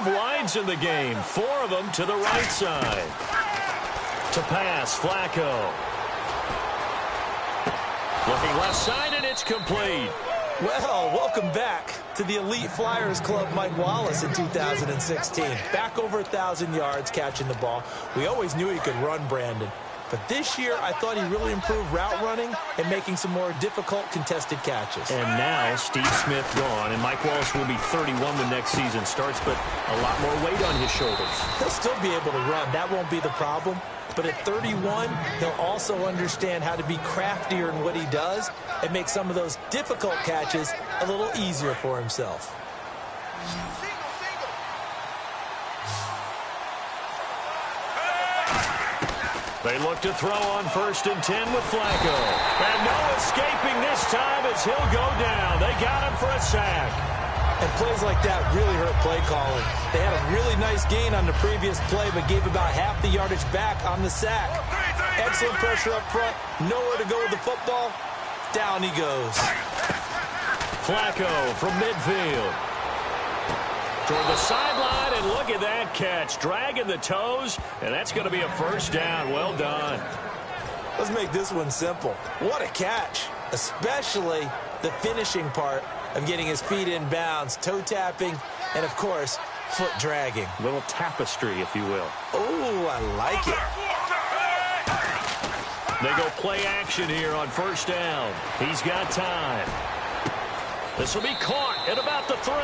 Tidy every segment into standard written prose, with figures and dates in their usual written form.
5 wides in the game, 4 of them to the right side. To pass, Flacco. Looking left side, and it's complete. Well, welcome back to the Elite Flyers Club, Mike Wallace in 2016. Back over 1,000 yards catching the ball. We always knew he could run, Brandon. But this year, I thought he really improved route running and making some more difficult contested catches. And now Steve Smith gone, and Mike Wallace will be 31 when next season starts, but a lot more weight on his shoulders. He'll still be able to run. That won't be the problem. But at 31, he'll also understand how to be craftier in what he does and make some of those difficult catches a little easier for himself. They look to throw on 1st and 10 with Flacco. And no escaping this time as he'll go down. They got him for a sack. And plays like that really hurt play calling. They had a really nice gain on the previous play, but gave about half the yardage back on the sack. Excellent pressure up front. Nowhere to go with the football. Down he goes. Flacco from midfield. Toward the sideline, and look at that catch. Dragging the toes, and that's going to be a 1st down. Well done. Let's make this one simple. What a catch, especially the finishing part of getting his feet in bounds, toe tapping, and, of course, foot dragging. A little tapestry, if you will. Oh, I like it. They go play action here on 1st down. He's got time. This will be caught at about the 3.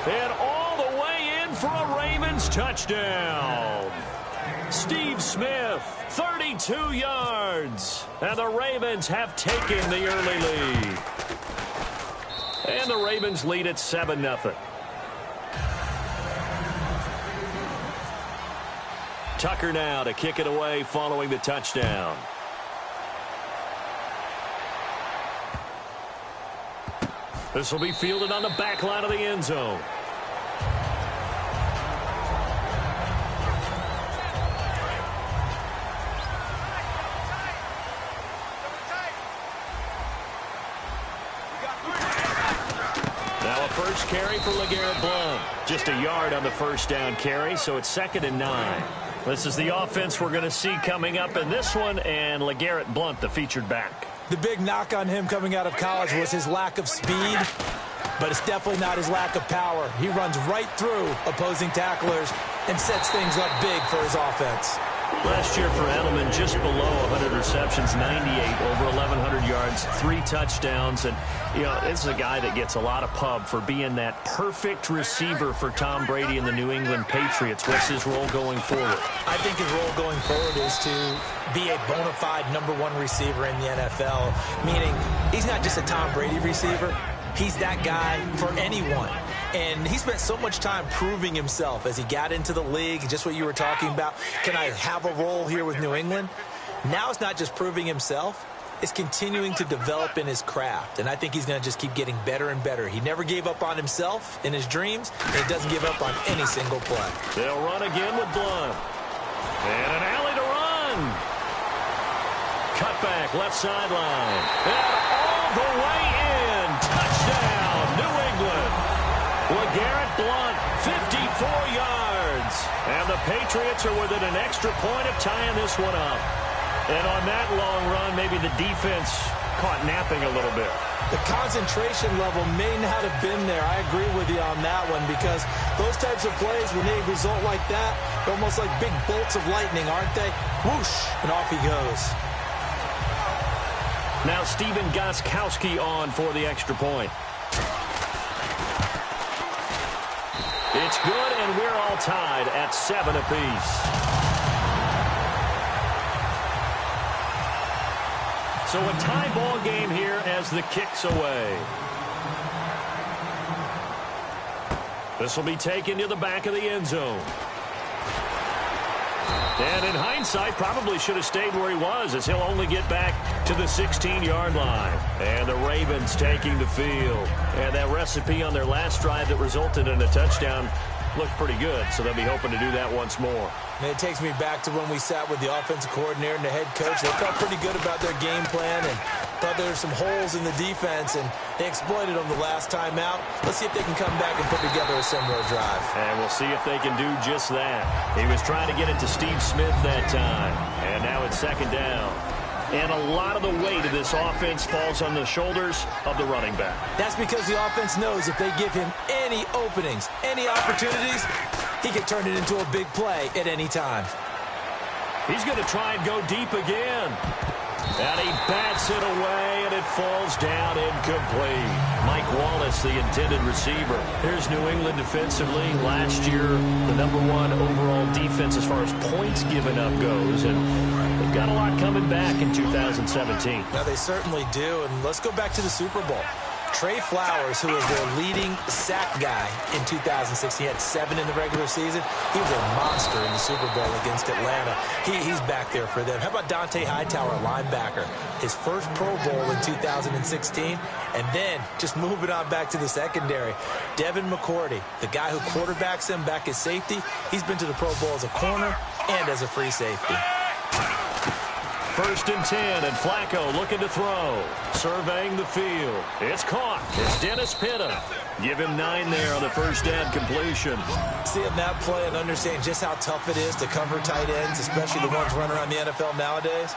And all the way in for a Ravens touchdown. Steve Smith, 32 yards. And the Ravens have taken the early lead. And the Ravens lead at 7-0. Tucker now to kick it away following the touchdown. This will be fielded on the back line of the end zone. Now a 1st carry for LeGarrette Blount. Just a yard on the 1st down carry, so it's 2nd and 9. This is the offense we're going to see coming up in this one, and LeGarrette Blount, the featured back. The big knock on him coming out of college was his lack of speed, but it's definitely not his lack of power. He runs right through opposing tacklers and sets things up big for his offense. Last year for Edelman, just below 100 receptions, 98, over 1,100 yards, 3 touchdowns. And, you know, this is a guy that gets a lot of pub for being that perfect receiver for Tom Brady and the New England Patriots. What's his role going forward? I think his role going forward is to be a bona fide #1 receiver in the NFL, meaning he's not just a Tom Brady receiver. He's that guy for anyone. And he spent so much time proving himself as he got into the league, just what you were talking about. Can I have a role here with New England? Now it's not just proving himself. It's continuing to develop in his craft. And I think he's going to just keep getting better and better. He never gave up on himself in his dreams, and he doesn't give up on any single play. They'll run again with Blount. And an alley to run. Cutback, left sideline. And all the way in. Touchdown, New England. LeGarrette Blount, 54 yards. And the Patriots are within an extra point of tying this one up. And on that long run, maybe the defense caught napping a little bit. The concentration level may not have been there. I agree with you on that one, because those types of plays, when they result like that, they're almost like big bolts of lightning, aren't they? Whoosh, and off he goes. Now Stephen Gostkowski on for the extra point. It's good, and we're all tied at 7 apiece. So a tie ball game here as the kick's away. This will be taken to the back of the end zone. And in hindsight, probably should have stayed where he was, as he'll only get back to the 16-yard line. And the Ravens taking the field. And that recipe on their last drive that resulted in a touchdown looked pretty good, so they'll be hoping to do that once more. And it takes me back to when we sat with the offensive coordinator and the head coach. They felt pretty good about their game plan, and Thought there were some holes in the defense, and they exploited them the last time out. Let's see if they can come back and put together a similar drive. And we'll see if they can do just that. He was trying to get it to Steve Smith that time. And now it's second down. And a lot of the weight of this offense falls on the shoulders of the running back. That's because the offense knows if they give him any openings, any opportunities, he can turn it into a big play at any time. He's going to try and go deep again. And he bats it away, and it falls down incomplete. Mike Wallace, the intended receiver. Here's New England defensively. Last year, the #1 overall defense as far as points given up goes. And they've got a lot coming back in 2017. Now, they certainly do. And let's go back to the Super Bowl. Trey Flowers, who was their leading sack guy in 2006, he had 7 in the regular season. He was a monster in the Super Bowl against Atlanta. He's back there for them. How about Dante Hightower, linebacker? His first Pro Bowl in 2016. And then just moving on back to the secondary. Devin McCourty, the guy who quarterbacks him back as safety, he's been to the Pro Bowl as a corner and as a free safety. 1st and 10, and Flacco looking to throw. Surveying the field. It's caught. It's Dennis Pitta. Give him 9 there on the first down completion. Seeing that play and understanding just how tough it is to cover tight ends, especially the ones running around the NFL nowadays,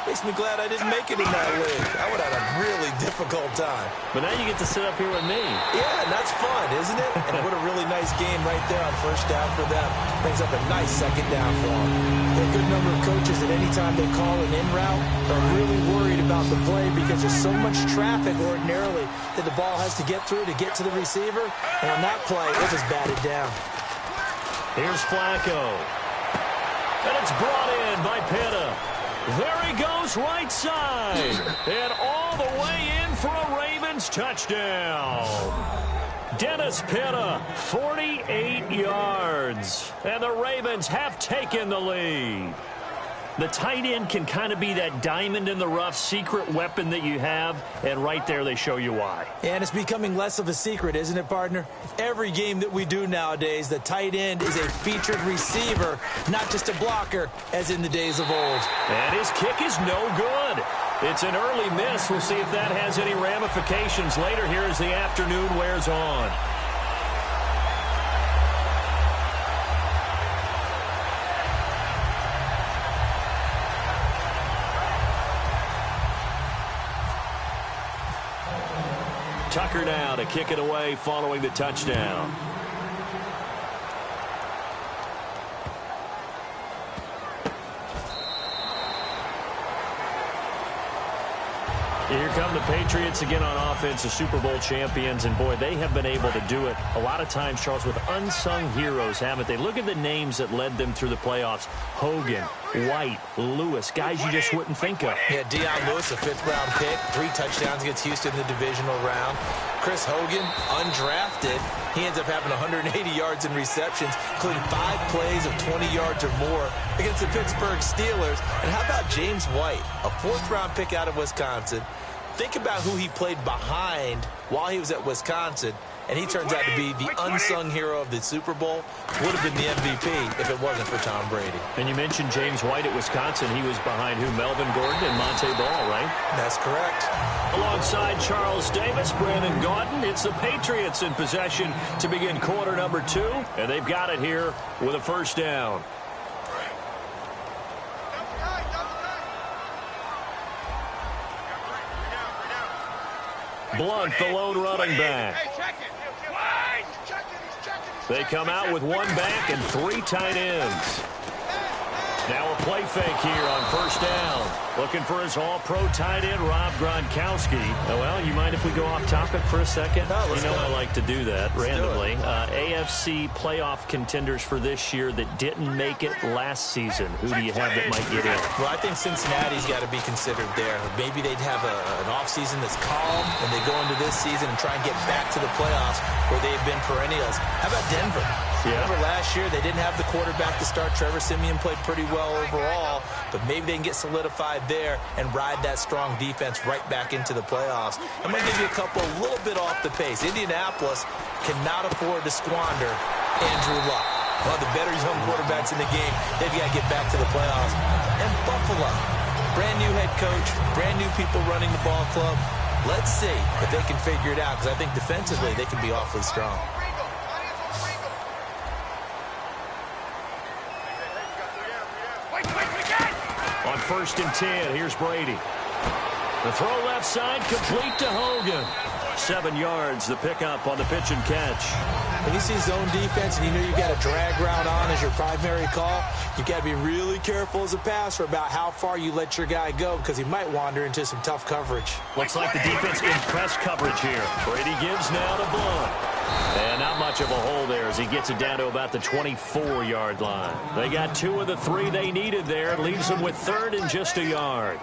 makes me glad I didn't make it in that league. I would have had a really difficult time. But now you get to sit up here with me. Yeah, and that's fun, isn't it? And what a really nice game right there on first down for them. Brings up a nice second down for them. There are a good number of coaches that anytime they call an in route are really worried about the play because there's so much traffic ordinarily that the ball has to get through to get to the receiver. And on that play, it was batted down. Here's Flacco. And it's brought in by Pitta. There he goes right side. And all the way in for a Ravens touchdown. Dennis Pitta, 48 yards. And the Ravens have taken the lead. The tight end can kind of be that diamond in the rough secret weapon that you have, and right there they show you why. And it's becoming less of a secret, isn't it, partner? Every game that we do nowadays, the tight end is a featured receiver, not just a blocker, as in the days of old. And his kick is no good. It's an early miss. We'll see if that has any ramifications later here as the afternoon wears on. Tucker now to kick it away following the touchdown. Here come the Patriots again on offense, the Super Bowl champions, and boy, they have been able to do it a lot of times, Charles, with unsung heroes, haven't they? Look at the names that led them through the playoffs. Hogan, White, Lewis, guys you just wouldn't think of. Yeah, Deion Lewis, a 5th-round pick, 3 touchdowns against Houston in the divisional round. Chris Hogan, undrafted. He ends up having 180 yards in receptions, including 5 plays of 20 yards or more against the Pittsburgh Steelers. And how about James White, a 4th-round pick out of Wisconsin? Think about who he played behind while he was at Wisconsin, and he turns out to be the unsung hero of the Super Bowl. Would have been the MVP if it wasn't for Tom Brady. And you mentioned James White at Wisconsin. He was behind who? Melvin Gordon and Monte Ball, right? That's correct. Alongside Charles Davis, Brandon Gaudin, it's the Patriots in possession to begin quarter number 2, and they've got it here with a first down. Blunt, the lone running back. They come out with 1 back and 3 tight ends. Now a play fake here on first down. Looking for his all-pro tight end, Rob Gronkowski. Oh, well, you mind if we go off topic for a second? No, you know I like to do that randomly. Do AFC playoff contenders for this year that didn't make it last season. Who do you have that might get in? Well, I think Cincinnati's got to be considered there. Maybe they'd have an offseason that's calm, and they go into this season and try and get back to the playoffs where they've been perennials. How about Denver? Yeah. Remember last year they didn't have the quarterback to start. Trevor Siemian played pretty well overall, but maybe they can get solidified there and ride that strong defense right back into the playoffs. I'm going to give you a couple a little bit off the pace. Indianapolis cannot afford to squander Andrew Luck. One of the better young quarterbacks in the game. They've got to get back to the playoffs. And Buffalo. Brand new head coach, brand new people running the ball club. Let's see if they can figure it out, because I think defensively they can be awfully strong. On 1st and 10, here's Brady. The throw left side, complete to Hogan. 7 yards, the pickup on the pitch and catch. When you see zone defense and you know you got a drag route on as your primary call, you got to be really careful as a passer about how far you let your guy go, because he might wander into some tough coverage. Looks like the defense in press coverage here. Brady gives now to Blunt. And not much of a hole there as he gets it down to about the 24-yard line. They got 2 of the 3 they needed there. Leaves them with 3rd and just a yard.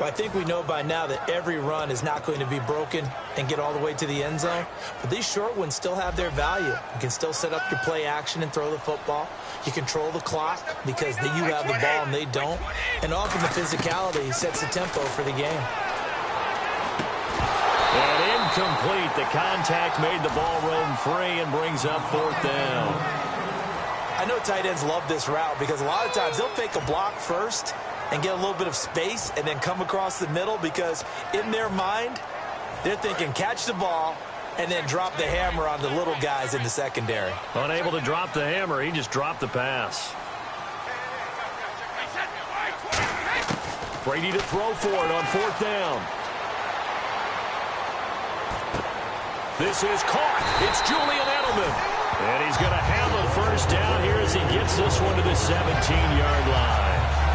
Well, I think we know by now that every run is not going to be broken and get all the way to the end zone. But these short ones still have their value. You can still set up your play action and throw the football. You control the clock because you have the ball and they don't. And often the physicality sets the tempo for the game. And incomplete. The contact made the ball roam free and brings up 4th down. I know tight ends love this route because a lot of times they'll fake a block first and get a little bit of space and then come across the middle, because in their mind, they're thinking catch the ball and then drop the hammer on the little guys in the secondary. Unable to drop the hammer, he just dropped the pass. Brady to throw for it on 4th down. This is caught. It's Julian Edelman. And he's going to have a 1st down here as he gets this one to the 17-yard line.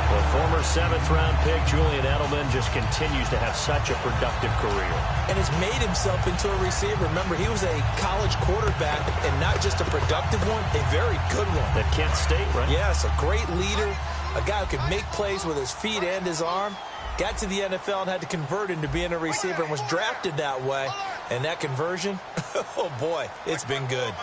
The former 7th-round pick, Julian Edelman, just continues to have such a productive career. And has made himself into a receiver. Remember, he was a college quarterback, and not just a productive one, a very good one. At Kent State, right? Yes, a great leader, a guy who can make plays with his feet and his arm. Got to the NFL and had to convert into being a receiver and was drafted that way. And that conversion, oh boy, it's been good.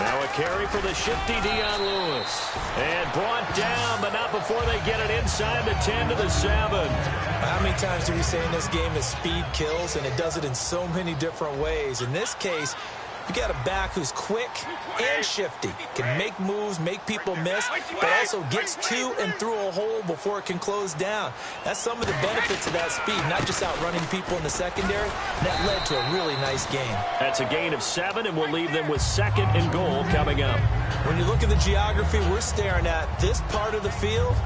Now a carry for the shifty Dion Lewis. And brought down, but not before they get it inside the 10 to the 7. How many times do we say in this game that speed kills, and it does it in so many different ways? In this case, you got a back who's quick and shifty, can make moves, make people miss, but also gets to and through a hole before it can close down. That's some of the benefits of that speed, not just outrunning people in the secondary. That led to a really nice game. That's a gain of 7, and we'll leave them with 2nd and goal coming up. When you look at the geography we're staring at, this part of the field,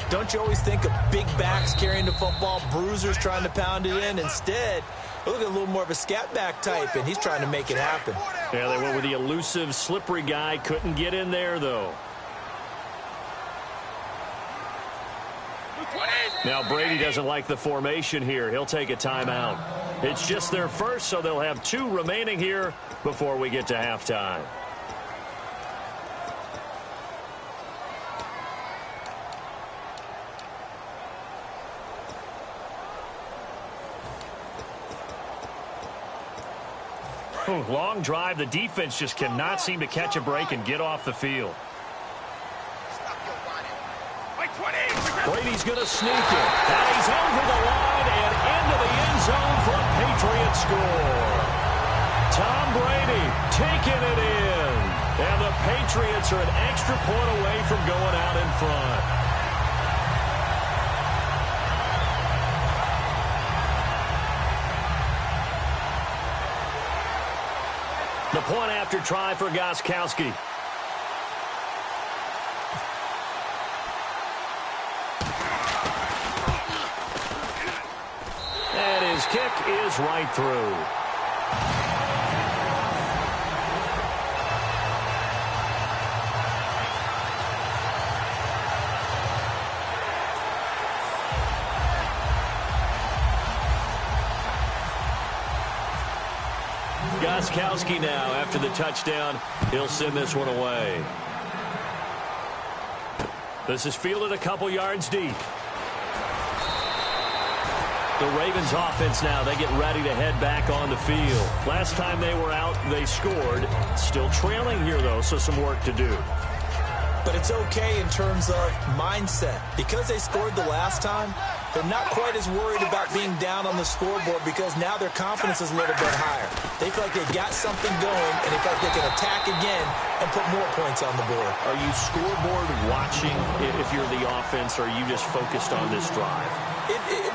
don't you always think of big backs carrying the football, bruisers trying to pound it in? Instead, look at a little more of a scat back type, and he's trying to make it happen. Yeah, they went with the elusive, slippery guy. Couldn't get in there, though. Now Brady doesn't like the formation here. He'll take a timeout. It's just their first, so they'll have 2 remaining here before we get to halftime. Long drive. The defense just cannot seem to catch a break and get off the field. Brady's going to sneak it. And he's over the line and into the end zone for a Patriot score. Tom Brady taking it in. And the Patriots are an extra point away from going out in front. The point after try for Gostkowski. And his kick is right through. Gostkowski now, after the touchdown, he'll send this one away. This is fielded a couple yards deep. The Ravens offense now, they get ready to head back on the field. Last time they were out, they scored. Still trailing here, though, so some work to do. but it's okay in terms of mindset. Because they scored the last time, they're not quite as worried about being down on the scoreboard because now their confidence is a little bit higher. They feel like they got something going, and they feel like they can attack again and put more points on the board. Are you scoreboard watching if you're the offense, or are you just focused on this drive?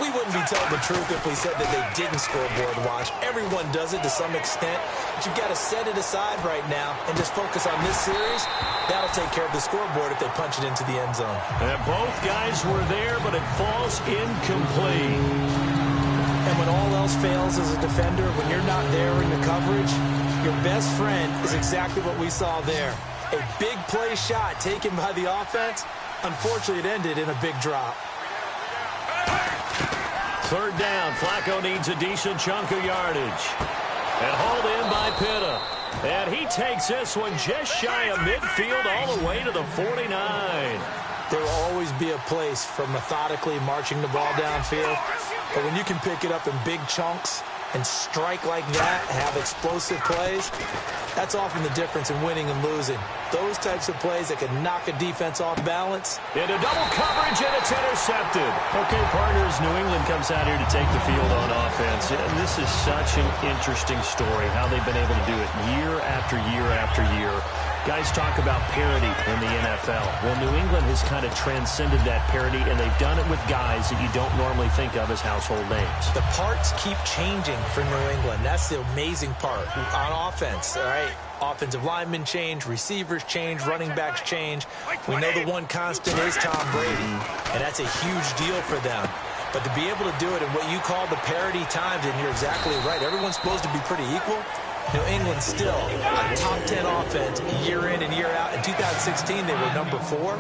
We wouldn't be telling the truth if we said that they didn't scoreboard watch. Everyone does it to some extent, but you've got to set it aside right now and just focus on this series. That'll take care of the scoreboard if they punch it into the end zone. And both guys were there, but it falls incomplete. And when all else fails as a defender, when you're not there in the coverage, your best friend is exactly what we saw there. A big play shot taken by the offense. Unfortunately, it ended in a big drop. Third down. Flacco needs a decent chunk of yardage. And hauled in by Pitta. And he takes this one just shy of midfield all the way to the 49. There will always be a place for methodically marching the ball downfield. But when you can pick it up in big chunks and strike like that, have explosive plays, that's often the difference in winning and losing. Those types of plays that can knock a defense off balance. Into double coverage, and it's intercepted. Okay, partners, New England comes out here to take the field on offense. And this is such an interesting story, how they've been able to do it year after year after year. Guys talk about parity in the NFL. Well, New England has kind of transcended that parity, and they've done it with guys that you don't normally think of as household names. The parts keep changing for New England. That's the amazing part on offense, all right? Offensive linemen change, receivers change, running backs change. We know the one constant is Tom Brady, and that's a huge deal for them. But to be able to do it in what you call the parity times, and you're exactly right, everyone's supposed to be pretty equal. New England still a top 10 offense year in and year out. In 2016, they were number 4,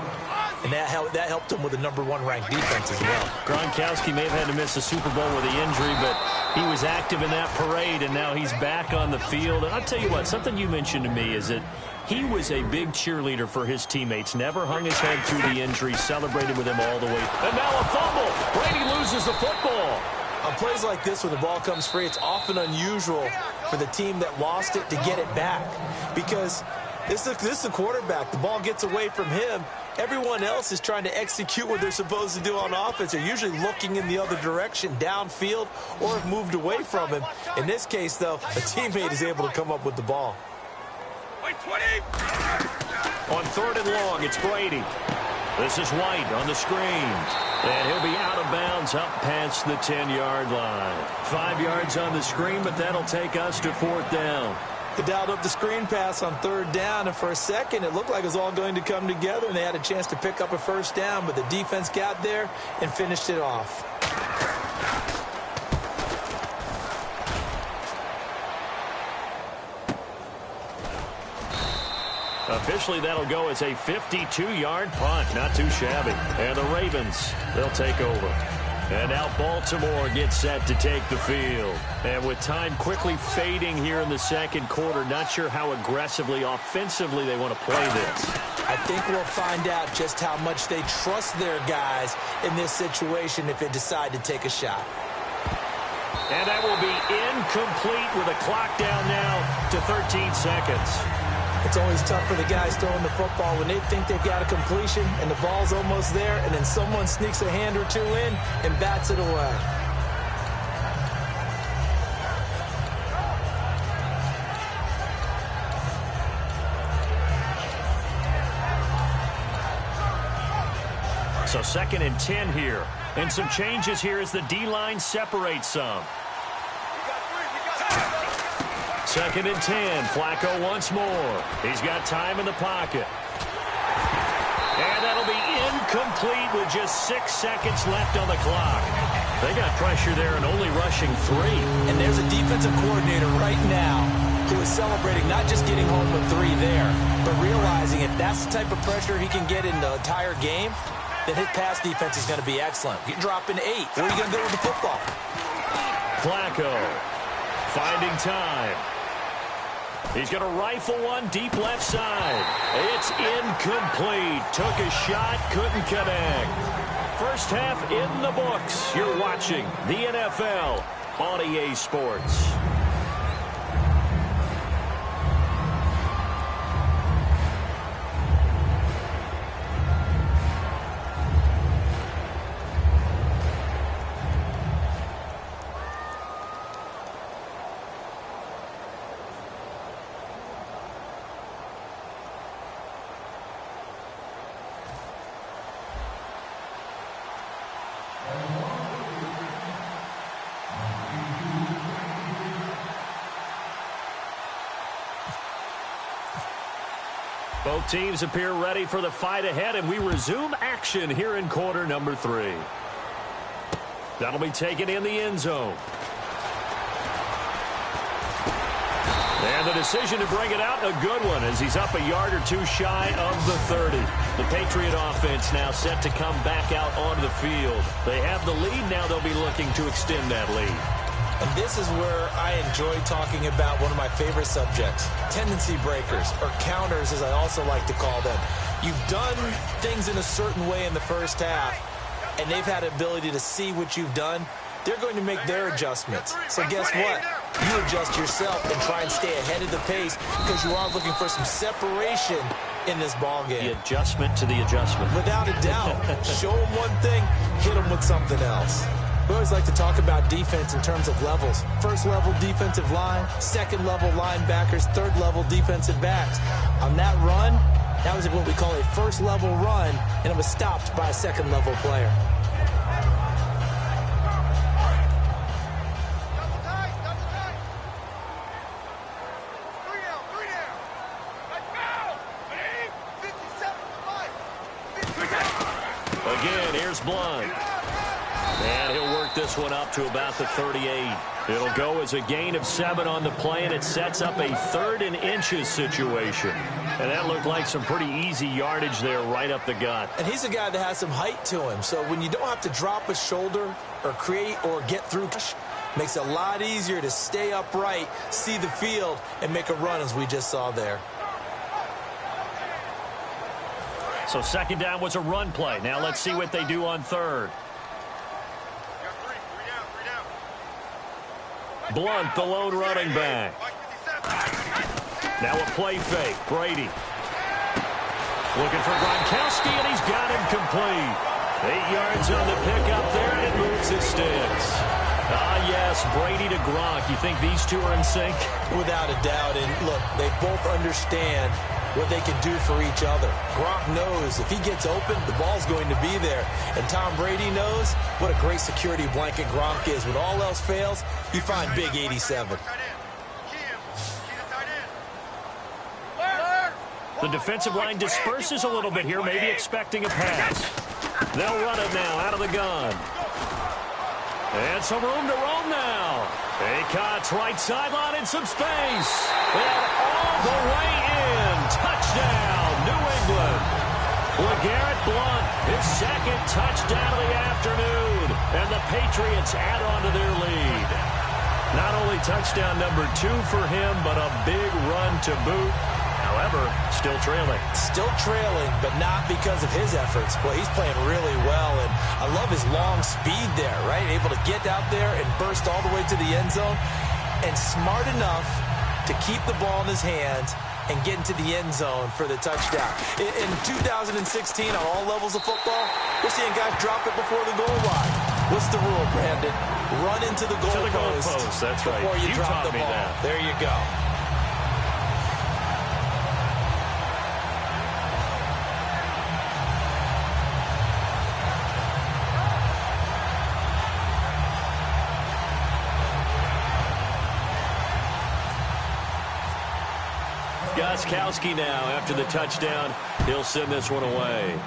and that helped them with a number 1 ranked defense as well. Gronkowski may have had to miss the Super Bowl with the injury, but he was active in that parade, and now he's back on the field. And I'll tell you what, something you mentioned to me is that he was a big cheerleader for his teammates, never hung his head through the injury, celebrated with him all the way. And now a fumble. Brady loses the football. On plays like this, when the ball comes free, it's often unusual for the team that lost it to get it back. Because this is the quarterback. The ball gets away from him. Everyone else is trying to execute what they're supposed to do on offense. They're usually looking in the other direction, downfield, or have moved away from him. In this case, though, a teammate is able to come up with the ball. On third and long, it's Brady. This is White on the screen. And he'll be out of bounds up past the 10-yard line. 5 yards on the screen, but that'll take us to fourth down. They dialed up the screen pass on third down, and for a second it looked like it was all going to come together, and they had a chance to pick up a first down, but the defense got there and finished it off. Officially, that'll go as a 52-yard punt. Not too shabby. And the Ravens, they'll take over. And now Baltimore gets set to take the field. And with time quickly fading here in the second quarter, not sure how aggressively, offensively they want to play this. I think we'll find out just how much they trust their guys in this situation if they decide to take a shot. And that will be incomplete with a clock down now to 13 seconds. It's always tough for the guys throwing the football when they think they've got a completion and the ball's almost there, and then someone sneaks a hand or two in and bats it away. So 2nd and 10 here. And some changes here as the D-line separates some. 2nd and 10. Flacco once more. He's got time in the pocket. And that'll be incomplete with just 6 seconds left on the clock. They got pressure there and only rushing 3. And there's a defensive coordinator right now who is celebrating not just getting home with 3 there, but realizing if that's the type of pressure he can get in the entire game, then his pass defense is going to be excellent. You're dropping 8. What are you going to do with the football? Flacco finding time. He's going to rifle one deep left side. It's incomplete. Took a shot, couldn't connect. First half in the books. You're watching the NFL on EA Sports. Both teams appear ready for the fight ahead, and we resume action here in quarter number 3. That'll be taken in the end zone. And the decision to bring it out, a good one, as he's up a yard or two shy of the 30. The Patriot offense now set to come back out onto the field. They have the lead. Now they'll be looking to extend that lead. And this is where I enjoy talking about one of my favorite subjects, tendency breakers, or counters as I also like to call them. You've done things in a certain way in the first half, and they've had the ability to see what you've done. They're going to make their adjustments. So guess what? You adjust yourself and try and stay ahead of the pace because you are looking for some separation in this ball game. The adjustment to the adjustment. Without a doubt. Show them one thing, hit them with something else. We always like to talk about defense in terms of levels. First level defensive line, second level linebackers, third level defensive backs. On that run, that was what we call a first level run, and it was stopped by a second level player. Again, here's Blunt. And he'll work this one up to about the 38. It'll go as a gain of 7 on the play, and it sets up a 3rd and inches situation. And that looked like some pretty easy yardage there right up the gut. And he's a guy that has some height to him. So when you don't have to drop a shoulder or create or get through, makes it a lot easier to stay upright, see the field, and make a run as we just saw there. So second down was a run play. Now let's see what they do on third. Blunt, the lone running back. Now a play fake. Brady. Looking for Gronkowski, and he's got him complete. 8 yards on the pickup there, and it moves his sticks. Ah, yes, Brady to Gronk. You think these two are in sync? Without a doubt. And look, they both understand what they can do for each other. Gronk knows if he gets open, the ball's going to be there. And Tom Brady knows what a great security blanket Gronk is. When all else fails, you find big 87. The defensive line disperses a little bit here, maybe expecting a pass. They'll run it now out of the gun. And some room to roam now. Acott's right sideline in some space. And all the way in. Touchdown, New England. LeGarrette Blunt, his second touchdown of the afternoon. And the Patriots add on to their lead. Not only touchdown number 2 for him, but a big run to boot. However, still trailing. Still trailing, but not because of his efforts. Boy, he's playing really well, and I love his long speed there, right? Able to get out there and burst all the way to the end zone, and smart enough to keep the ball in his hands and get into the end zone for the touchdown. In 2016, on all levels of football, we're seeing guys drop it before the goal line. What's the rule, Brandon? Run into the goal post. That's right. Before you drop the ball. That. There you go. Gostkowski now after the touchdown. He'll send this one away.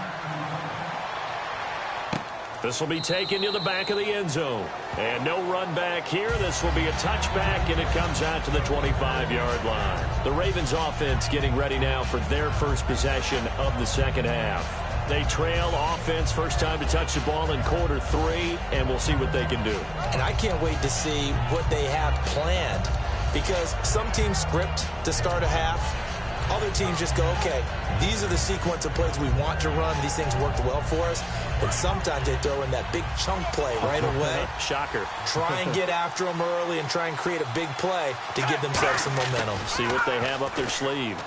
This will be taken to the back of the end zone. And no run back here. This will be a touchback, and it comes out to the 25-yard line. The Ravens offense getting ready now for their first possession of the second half. They trail offense, first time to touch the ball in quarter 3, and we'll see what they can do. And I can't wait to see what they have planned, because some teams script to start a half. Other teams just go, okay, these are the sequence of plays we want to run. These things worked well for us. And sometimes they throw in that big chunk play right away. Shocker. Try and get after them early and try and create a big play to give themselves some momentum. See what they have up their sleeve.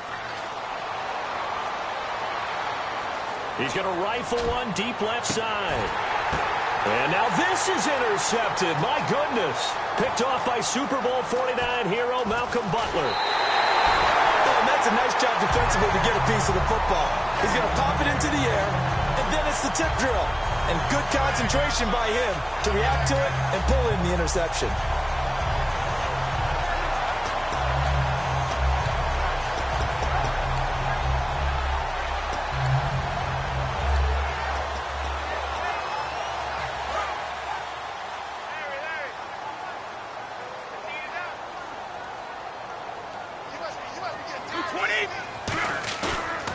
He's going to rifle one deep left side. And now this is intercepted. My goodness. Picked off by Super Bowl 49 hero Malcolm Butler. And that's a nice job defensively to get a piece of the football. He's going to pop it into the air, and then it's the tip drill. And good concentration by him to react to it and pull in the interception.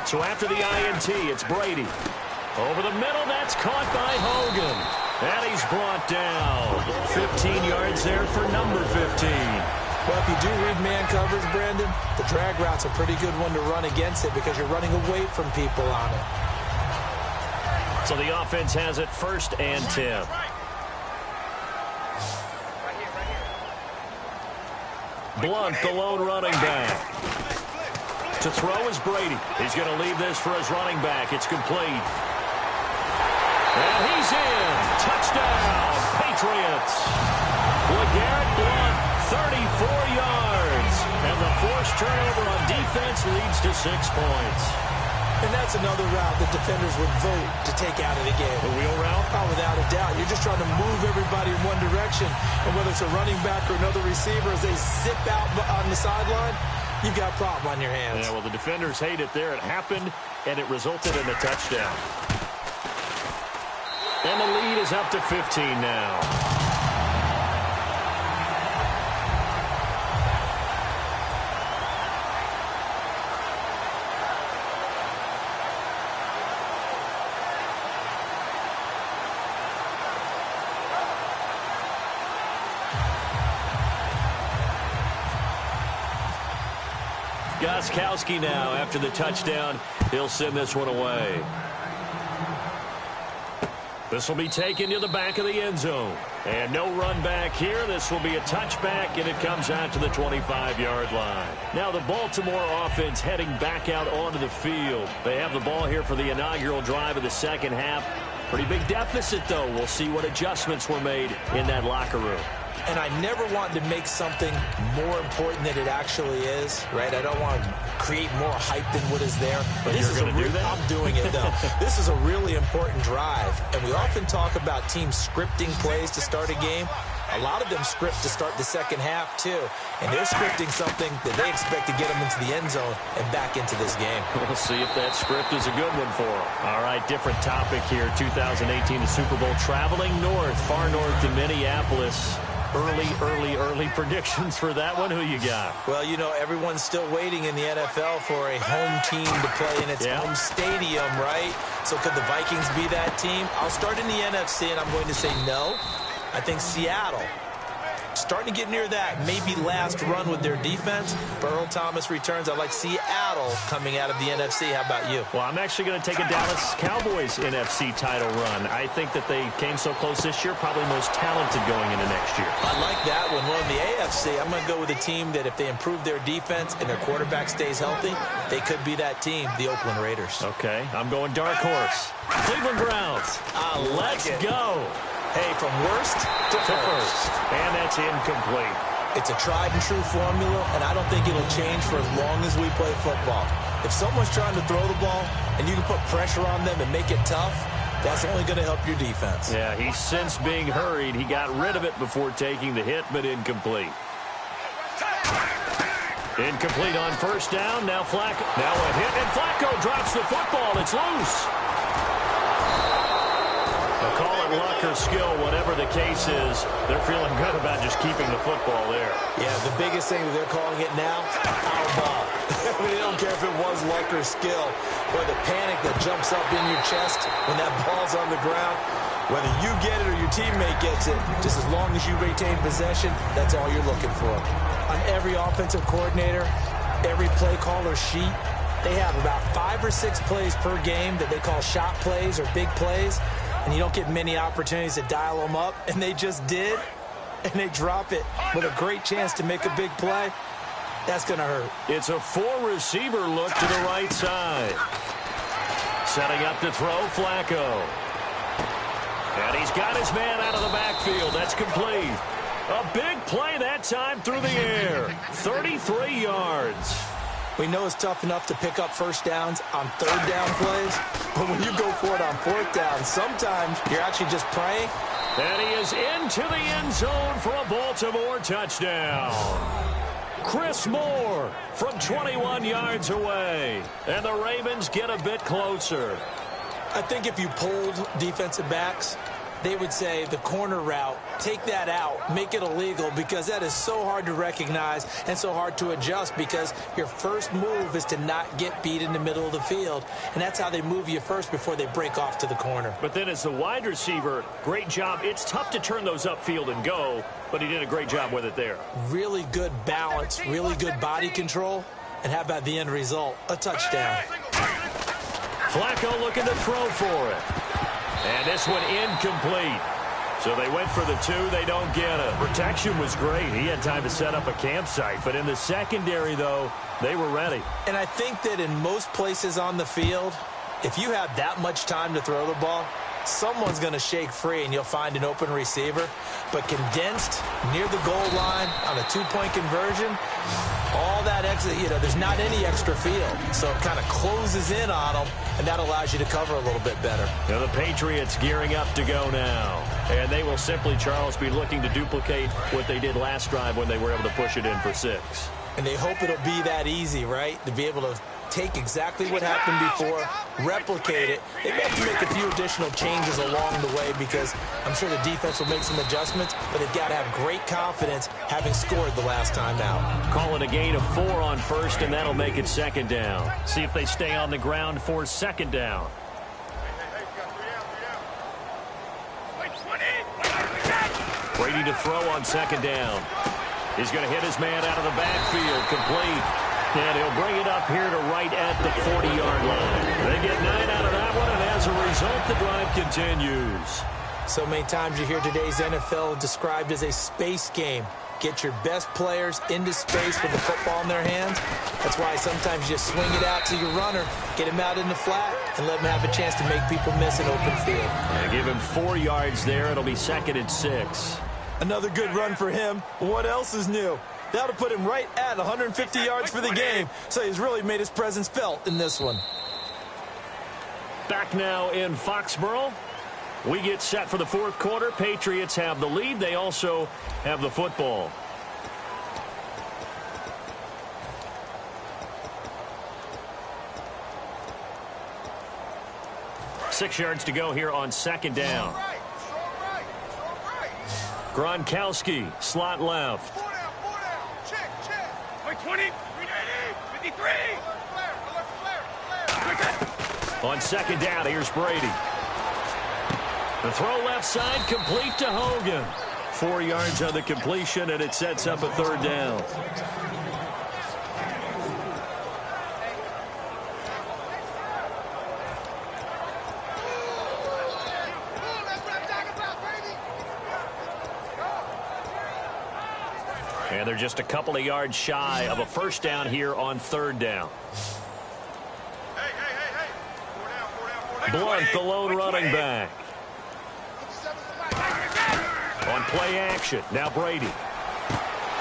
So after the INT, it's Brady. Over the middle, that's caught by Hogan. And he's brought down. 15 yards there for number 15. Well, if you do read man coverage, Brandon, the drag route's a pretty good one to run against it because you're running away from people on it. So the offense has it 1st and 10. Blunt, the lone running back. To throw is Brady. He's going to leave this for his running back. It's complete. And he's in. Touchdown, Patriots. LeGarrette Blunt, 34 yards. And the forced turnover on defense leads to 6 points. And that's another route that defenders would vote to take out of the game. The wheel route? Oh, without a doubt. You're just trying to move everybody in one direction. And whether it's a running back or another receiver, as they zip out on the sideline, you've got a problem on your hands. Yeah, well, the defenders hate it there. It happened, and it resulted in a touchdown. And the lead is up to 15 now. Gostkowski now after the touchdown. He'll send this one away. This will be taken to the back of the end zone. And no run back here. This will be a touchback, and it comes out to the 25-yard line. Now the Baltimore offense heading back out onto the field. They have the ball here for the inaugural drive of the second half. Pretty big deficit, though. We'll see what adjustments were made in that locker room. And I never want to make something more important than it actually is, right? I don't want to create more hype than what is there. But this is I'm doing it, though. This is a really important drive. And we often talk about teams scripting plays to start a game. A lot of them script to start the second half, too. And they're scripting something that they expect to get them into the end zone and back into this game. We'll see if that script is a good one for them. All right, different topic here. 2018, the Super Bowl, traveling north, far north to Minneapolis. Early predictions for that one. Who you got? Well, you know, everyone's still waiting in the NFL for a home team to play in its home stadium, right? So could the Vikings be that team? I'll start in the NFC, and I'm going to say no. I think Seattle, starting to get near that, maybe last run with their defense. Earl Thomas returns. I like Seattle coming out of the NFC. How about you? Well, I'm actually going to take a Dallas Cowboys NFC title run. I think that they came so close this year, probably most talented going into next year. I like that one. Well, in the AFC, I'm going to go with a team that if they improve their defense and their quarterback stays healthy, they could be that team, the Oakland Raiders. Okay, I'm going dark horse. Cleveland Browns. Let's go. Hey, from worst to first. And that's incomplete. It's a tried-and-true formula, and I don't think it'll change for as long as we play football. If someone's trying to throw the ball and you can put pressure on them and make it tough, that's only going to help your defense. Yeah, he's since being hurried. He got rid of it before taking the hit, but incomplete. Incomplete on first down. Now Flacco. Now a hit, and Flacco drops the football. It's loose. Call it luck or skill, whatever the case is. They're feeling good about just keeping the football there. Yeah, the biggest thing that they're calling it now, our ball. They don't care if it was luck or skill. Or the panic that jumps up in your chest when that ball's on the ground. Whether you get it or your teammate gets it, just as long as you retain possession, that's all you're looking for. On every offensive coordinator, every play caller sheet, they have about 5 or 6 plays per game that they call shot plays or big plays. And you don't get many opportunities to dial them up, and they just did, and they drop it with a great chance to make a big play. That's going to hurt. It's a 4-receiver look to the right side. Setting up to throw, Flacco. And he's got his man out of the backfield. That's complete. A big play that time through the air. 33 yards. We know it's tough enough to pick up first downs on third down plays, but when you go for it on fourth down, sometimes you're actually just praying. And he is into the end zone for a Baltimore touchdown. Chris Moore from 21 yards away. And the Ravens get a bit closer. I think if you polled defensive backs, they would say the corner route, take that out, make it illegal, because that is so hard to recognize and so hard to adjust, because your first move is to not get beat in the middle of the field, and that's how they move you first before they break off to the corner. But then as the wide receiver, great job. It's tough to turn those upfield and go, but he did a great job with it there. Really good balance, really good body control, and how about the end result? A touchdown. Flacco looking to throw for it. And this one incomplete. So they went for the 2. They don't get it. Protection was great. He had time to set up a campsite. But in the secondary, though, they were ready. And I think that in most places on the field, if you have that much time to throw the ball, someone's going to shake free and you'll find an open receiver. But condensed near the goal line on a 2-point conversion, all that extra, there's not any extra field. So it kind of closes in on them, and that allows you to cover a little bit better. Now the Patriots gearing up to go now. And they will simply, Charles, be looking to duplicate what they did last drive when they were able to push it in for 6. And they hope it'll be that easy, right? To be able to take exactly what happened before, replicate it. They may have to make a few additional changes along the way, because I'm sure the defense will make some adjustments, but they've got to have great confidence having scored the last time out. Call it a gain of 4 on first, and that'll make it 2nd down. See if they stay on the ground for 2nd down. Brady to throw on 2nd down. He's going to hit his man out of the backfield, complete. And he'll bring it up here to right at the 40-yard line. They get 9 out of that one, and as a result, the drive continues. So many times you hear today's NFL described as a space game. Get your best players into space with the football in their hands. That's why sometimes you just swing it out to your runner, get him out in the flat, and let him have a chance to make people miss an open field. And give him 4 yards there. It'll be 2nd and 6. Another good run for him. What else is new? That'll put him right at 150 yards for the game. So he's really made his presence felt in this one. Back now in Foxborough. We get set for the 4th quarter. Patriots have the lead. They also have the football. Six yards to go here on 2nd down. Gronkowski, slot left. 20, 53. On 2nd down, here's Brady. The throw left side, complete to Hogan. 4 yards on the completion, and it sets up a 3rd down. And they're just a couple of yards shy of a 1st down here on 3rd down. Blunt, the lone running back. On play action, now Brady.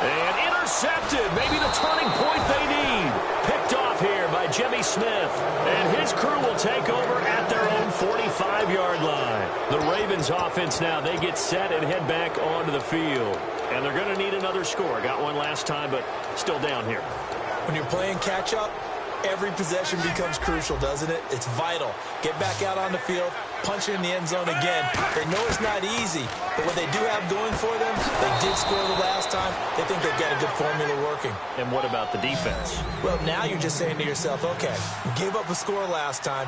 And intercepted, maybe the turning point they need. Picked off here by Jimmy Smith. And his crew will take over at their own 45-yard line. The Ravens offense now, they get set and head back onto the field. And they're going to need another score. Got one last time, but still down here. When you're playing catch-up, every possession becomes crucial, doesn't it? It's vital. Get back out on the field, punch it in the end zone again. They know it's not easy, but what they do have going for them, they did score the last time. They think they've got a good formula working. And what about the defense? Well, now you're just saying to yourself, okay, we gave up a score last time.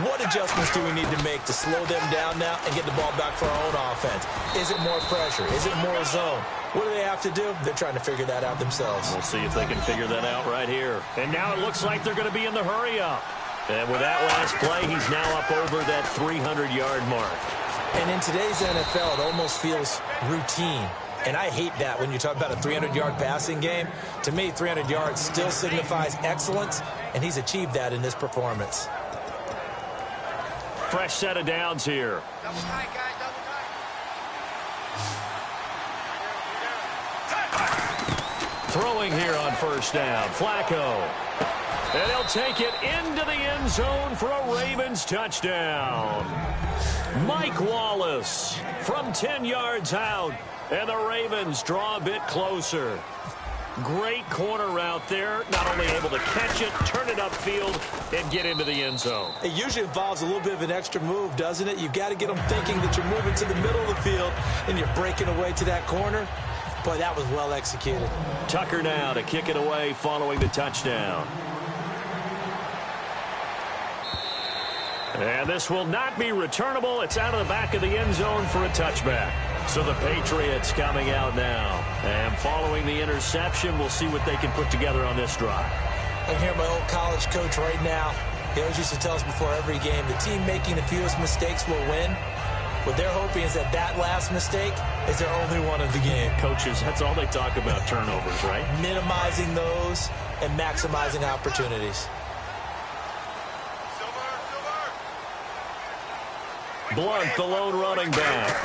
What adjustments do we need to make to slow them down now and get the ball back for our own offense? Is it more pressure? Is it more zone? What do they have to do? They're trying to figure that out themselves. We'll see if they can figure that out right here. And now it looks like they're going to be in the hurry-up. And with that last play, he's now up over that 300-yard mark. And in today's NFL, it almost feels routine. And I hate that when you talk about a 300-yard passing game. To me, 300 yards still signifies excellence, and he's achieved that in this performance. Fresh set of downs here. Double tight, guys, double tight. Throwing here on 1st down, Flacco. And he'll take it into the end zone for a Ravens touchdown. Mike Wallace from 10 yards out, and the Ravens draw a bit closer. Great corner route there. Not only able to catch it, turn it upfield, and get into the end zone. It usually involves a little bit of an extra move, doesn't it? You've got to get them thinking that you're moving to the middle of the field and you're breaking away to that corner. Boy, that was well executed. Tucker now to kick it away following the touchdown. And this will not be returnable. It's out of the back of the end zone for a touchback. So the Patriots coming out now. And following the interception, we'll see what they can put together on this drive. I hear my old college coach right now. He always used to tell us before every game, the team making the fewest mistakes will win. What they're hoping is that that last mistake is their only one of the game. Coaches, that's all they talk about, turnovers, right? Minimizing those and maximizing opportunities. Blunt, the lone running back.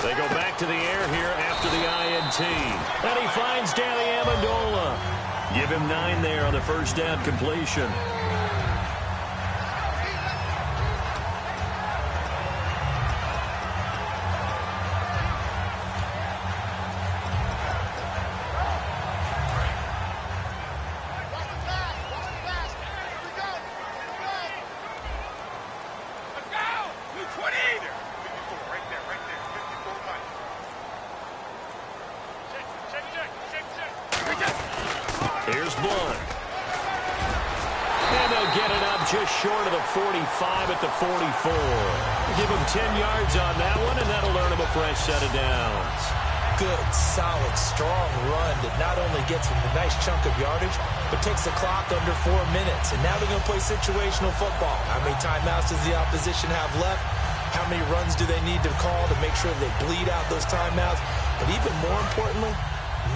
They go back to the air here after the INT. And he finds Danny Amendola. Give him 9 there on the first down completion. Here's Blunt. And they'll get it up just short of the 45 at the 44. Give him 10 yards on that one, and that'll earn him a fresh set of downs. Good, solid, strong run that not only gets him a nice chunk of yardage, but takes the clock under 4 minutes. And now they're going to play situational football. How many timeouts does the opposition have left? How many runs do they need to call to make sure they bleed out those timeouts? But even more importantly,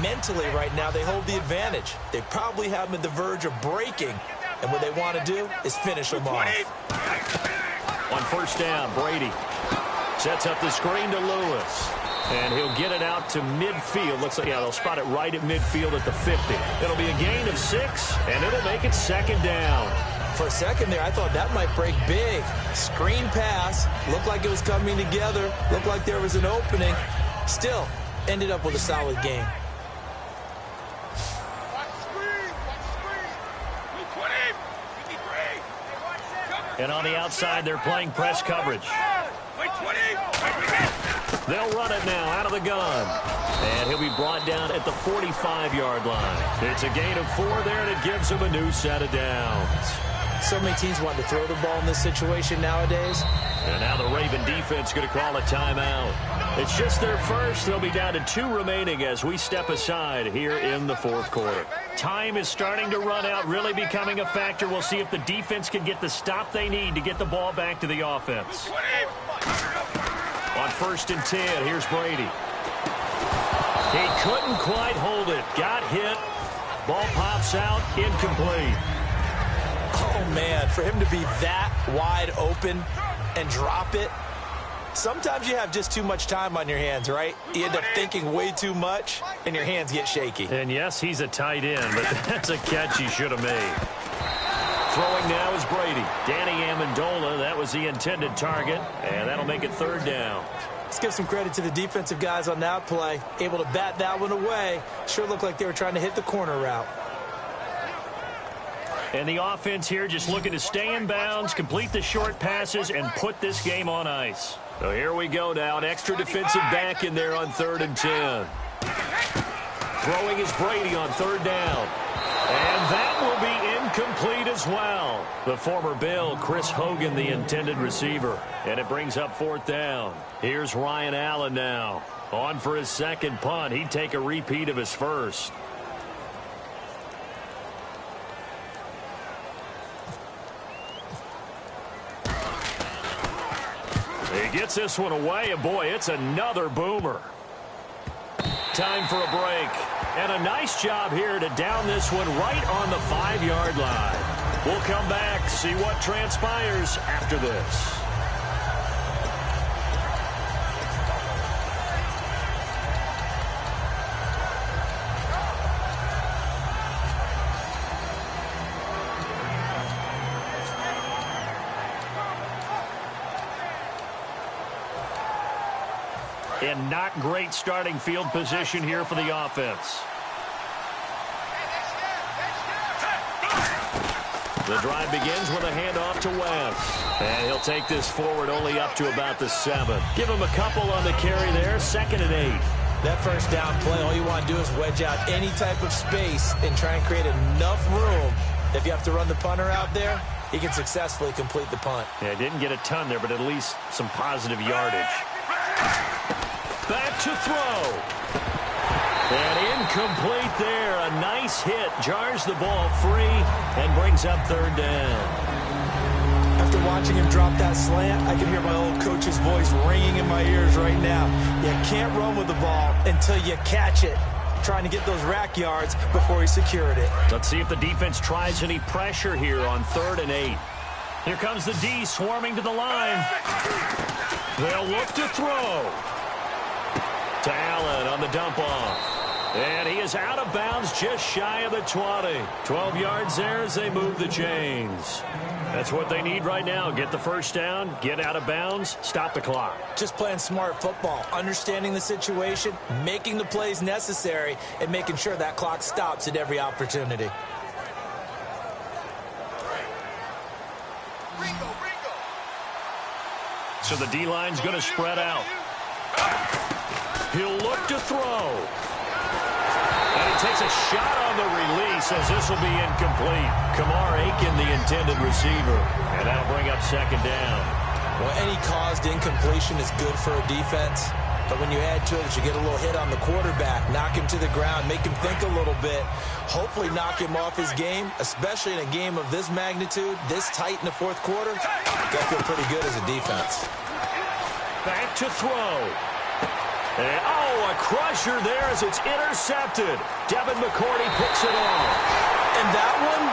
mentally right now, they hold the advantage. They probably have them at the verge of breaking, and what they want to do is finish them off. On first down, Brady sets up the screen to Lewis, and he'll get it out to midfield. Looks like, yeah, they'll spot it right at midfield at the 50. It'll be a gain of 6, and it'll make it second down. For a second there, I thought that might break big. Screen pass, looked like it was coming together, looked like there was an opening. Still, ended up with a solid game. And on the outside, they're playing press coverage. They'll run it now out of the gun. And he'll be brought down at the 45-yard line. It's a gain of 4 there, and it gives him a new set of downs. So many teams want to throw the ball in this situation nowadays. And now the Raven defense going to call a timeout. It's just their first. They'll be down to 2 remaining as we step aside here in the fourth quarter. Time is starting to run out, really becoming a factor. We'll see if the defense can get the stop they need to get the ball back to the offense. On first and 10, here's Brady. He couldn't quite hold it. Got hit. Ball pops out, incomplete. Oh, man, for him to be that wide open and drop it. Sometimes you have just too much time on your hands, right? You end up thinking way too much, and your hands get shaky. And yes, he's a tight end, but that's a catch he should have made. Throwing now is Brady. Danny Amendola, that was the intended target, and that'll make it third down. Let's give some credit to the defensive guys on that play. Able to bat that one away. Sure looked like they were trying to hit the corner route. And the offense here just looking to stay in bounds, complete the short passes, and put this game on ice. So here we go now. An extra defensive back in there on 3rd and 10. Throwing is Brady on 3rd down. And that will be incomplete as well. The former Bill, Chris Hogan, the intended receiver. And it brings up 4th down. Here's Ryan Allen now. On for his second punt. He'd take a repeat of his first. He gets this one away, and boy, it's another boomer. Time for a break. And a nice job here to down this one right on the 5-yard line. We'll come back, see what transpires after this. And not great starting field position here for the offense. The drive begins with a handoff to West. And he'll take this forward only up to about the 7. Give him a couple on the carry there. 2nd and 8. That first down play, all you want to do is wedge out any type of space and try and create enough room. If you have to run the punter out there, he can successfully complete the punt. Yeah, didn't get a ton there, but at least some positive yardage. Back to throw. And incomplete there. A nice hit. Jars the ball free and brings up 3rd down. After watching him drop that slant, I can hear my old coach's voice ringing in my ears right now. You can't run with the ball until you catch it. Trying to get those rack yards before he secured it. Let's see if the defense tries any pressure here on 3rd and 8. Here comes the D swarming to the line. They'll look to throw. To Allen on the dump off. And he is out of bounds just shy of the 20. 12 yards there as they move the chains. That's what they need right now. Get the first down, get out of bounds, stop the clock. Just playing smart football, understanding the situation, making the plays necessary, and making sure that clock stops at every opportunity. So the D-line's going to spread out. He'll look to throw. And he takes a shot on the release as this will be incomplete. Kamar Aiken, the intended receiver. And that'll bring up 2nd down. Well, any caused incompletion is good for a defense. But when you add to it that you get a little hit on the quarterback, knock him to the ground, make him think a little bit, hopefully knock him off his game, especially in a game of this magnitude, this tight in the 4th quarter, you got to feel pretty good as a defense. Back to throw. And, a crusher there as it's intercepted. Devin McCourty picks it off. And that one,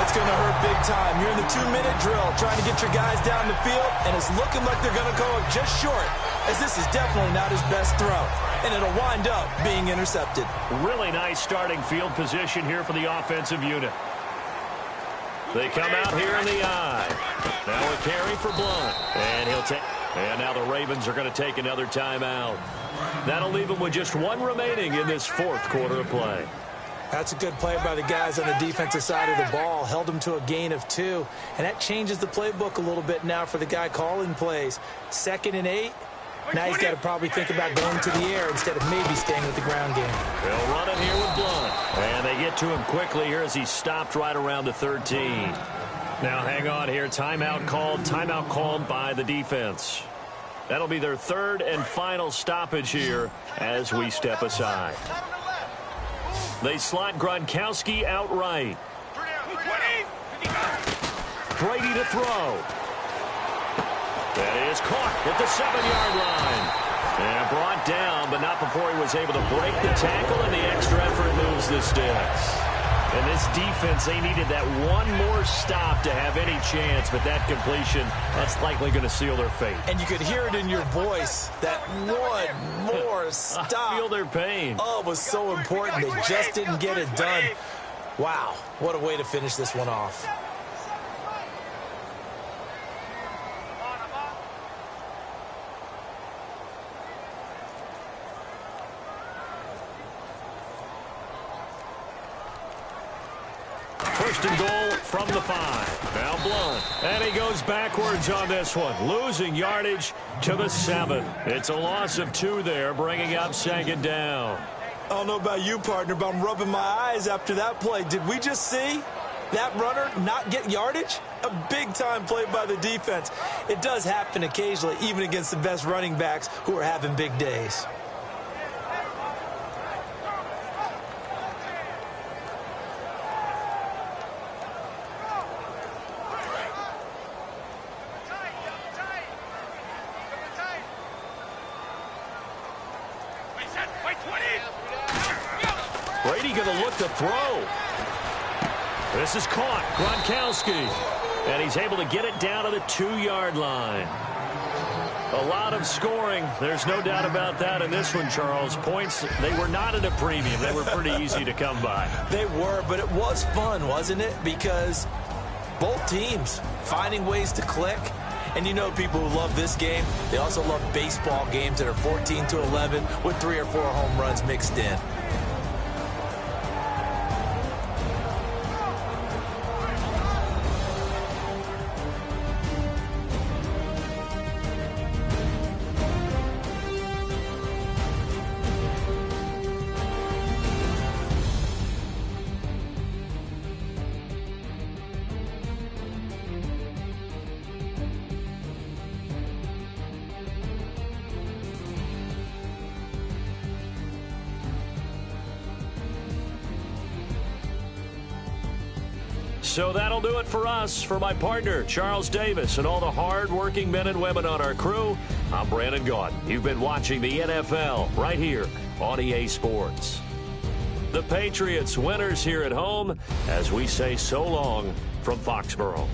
it's going to hurt big time. You're in the 2-minute drill trying to get your guys down the field, and it's looking like they're going to go just short, as this is definitely not his best throw. And it'll wind up being intercepted. Really nice starting field position here for the offensive unit. They come out here in the eye. Now a carry for Blunt. And he'll take... And now the Ravens are going to take another timeout. That'll leave them with just 1 remaining in this 4th quarter of play. That's a good play by the guys on the defensive side of the ball. Held them to a gain of 2. And that changes the playbook a little bit now for the guy calling plays. 2nd and 8. Now he's got to probably think about going to the air instead of maybe staying with the ground game. They'll run it here with Blunt. And they get to him quickly here as he stopped right around the 13. Now hang on here. Timeout called by the defense. That'll be their 3rd and final stoppage here as we step aside. They slot Gronkowski outright. Brady to throw. That is caught at the 7-yard line. And brought down, but not before he was able to break the tackle, and the extra effort moves the sticks. And this defense, they needed that one more stop to have any chance, but that completion, that's likely going to seal their fate. And you could hear it in your voice, that one more stop. I feel their pain. Oh, it was so important. They just didn't get it done. Wow, what a way to finish this one off. First and goal from the 5. Now Blunt. And he goes backwards on this one. Losing yardage to the 7. It's a loss of 2 there, bringing up 2nd down. I don't know about you, partner, but I'm rubbing my eyes after that play. Did we just see that runner not get yardage? A big-time play by the defense. It does happen occasionally, even against the best running backs who are having big days. Brady going to look to throw. This is caught. Gronkowski. And he's able to get it down to the 2-yard line. A lot of scoring. There's no doubt about that in this one, Charles. Points, they were not at a premium. They were pretty easy to come by. They were, but it was fun, wasn't it? Because both teams finding ways to click. And you know people who love this game, they also love baseball games that are 14-11 with 3 or 4 home runs mixed in. So that'll do it for us. For my partner, Charles Davis, and all the hard-working men and women on our crew, I'm Brandon Gaudin. You've been watching the NFL right here on EA Sports. The Patriots winners here at home as we say so long from Foxborough.